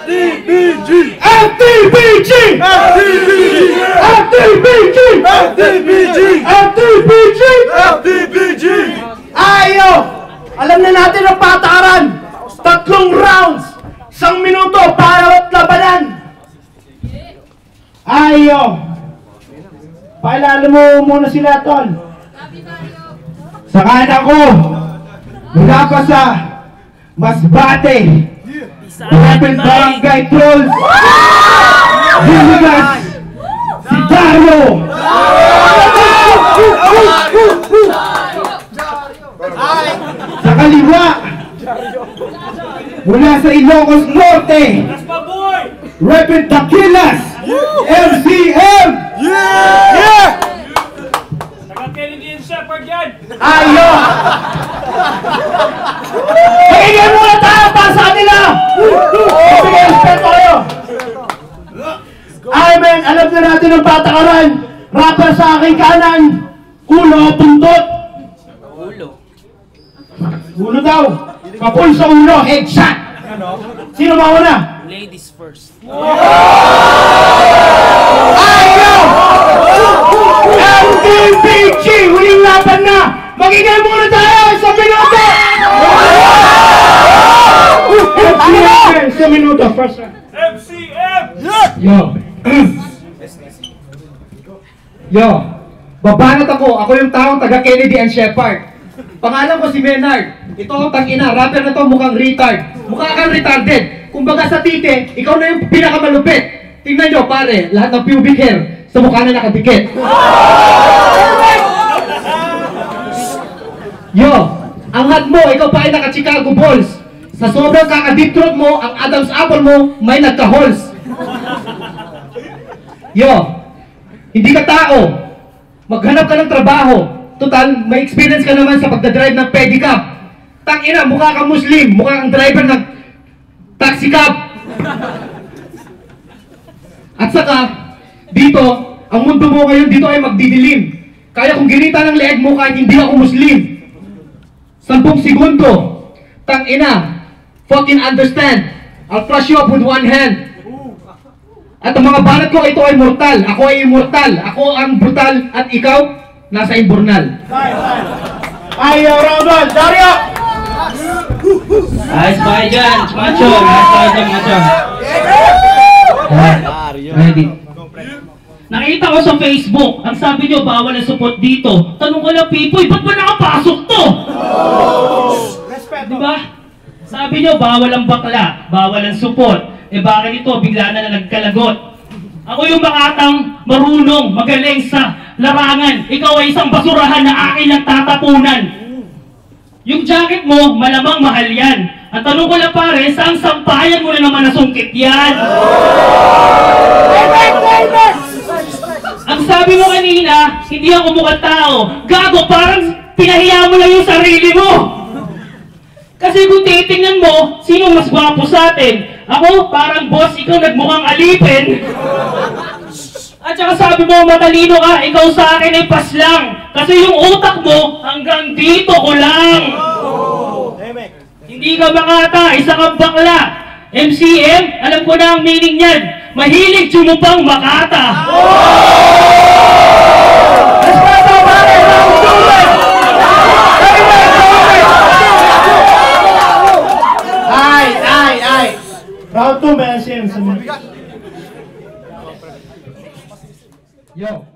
FTBG! FTBG! FTBG! FTBG! FTBG! FTBG! FTBG! Ayo! Alam na natin ang patakaran! 3 rounds! 1 minuto para labanan! Ayo! Paalala mo muna sila, Tol. Sa kanan ko, mula pa sa Masbate, Rapid Barangay Trolls, Diligas, si Dario! Sa kaliwa, mula sa Ilocos Norte, Rapid Taquilas, MCM! Yeah! Taga-Kennedy and Shepherd yan! Ayo! Pakinggan muna tayo para sa kanila! Sige, respeto kayo! Ay, men, alam na natin ang patakaran. Rapper sa aking kanan, ulo o puntot? Ulo daw. Kapul sa ulo, headshot. Sino mauna? Ladies first. Ayaw! FTBG! Huling laban na! Magiging muna tayo sa minuto! FTBG! Sa minuto, first round. MCM! Yo! Yo! Babanat ako. Ako yung taong taga Kennedy and Shepherd. Pangalan ko si Menard. Ito ang tangina. Rapper na to mukhang retard. Mukha kang retarded. Kumbaga sa tite, ikaw na yung pinakamalupit. Tingnan nyo pare, lahat ng pubic hair sa mukha na nakadikit. Yo! Angat mo, ikaw pa ay naka-Chicago Bulls. Sa sobrang kaka-deep throat mo, ang Adam's apple mo may nagka-holes. Yo! Hindi ka tao. Maghanap ka ng trabaho. Total, may experience ka naman sa pagdadrive ng pedicab. Tangina, mukha kang Muslim. Mukha kang driver ng taxi cab. At saka, dito, ang mundo mo ngayon dito ay magdidilim. Kaya kung ginita ng leeg mo kahit hindi ako Muslim. 10 segundo. Tangina, fucking understand. I'll flush you up with one hand. At ang mga banat ko, ito ay mortal. Ako ay immortal. Ako ang brutal at ikaw, nasa imbornal. Ayaw, round one. Dario! Ayos ba kayo dyan? Macho! Ayos ba kayo dyan, macho? Ready. Nakita ko sa Facebook, ang sabi nyo, bawal ang support dito. Tanong ko lang, Pipoy, ba't ba nakapasok to? Diba? Sabi nyo, bawal ang bakla, bawal ang support. Eh bakit ito, bigla na nagkalagot? Ako yung makatang marunong, magaling sa larangan. Ikaw ay isang basurahan na akin ang tatapunan. Yung jacket mo, malamang mahal yan. Ang tanong ko lang pare, saan sampayan mo na naman nasungkit yan? Ang sabi mo kanina, hindi ako mukhang tao. Gago, parang pinahiya mo lang yung sarili mo. Kasi kung titingnan mo, sino mas gwapo sa atin? Ako, parang boss, ikaw nagmukhang alipin. At saka sabi mo, matalino ka, ikaw sa akin ay paslang. Kasi yung utak mo, hanggang dito ko lang. Hindi ka makata, isa kang bakla. MCM, alam ko na ang meaning niyan. Mahilig sumupang makata. Respeto, pare! Round 2! Round 2, may MCM sa mga. Yo!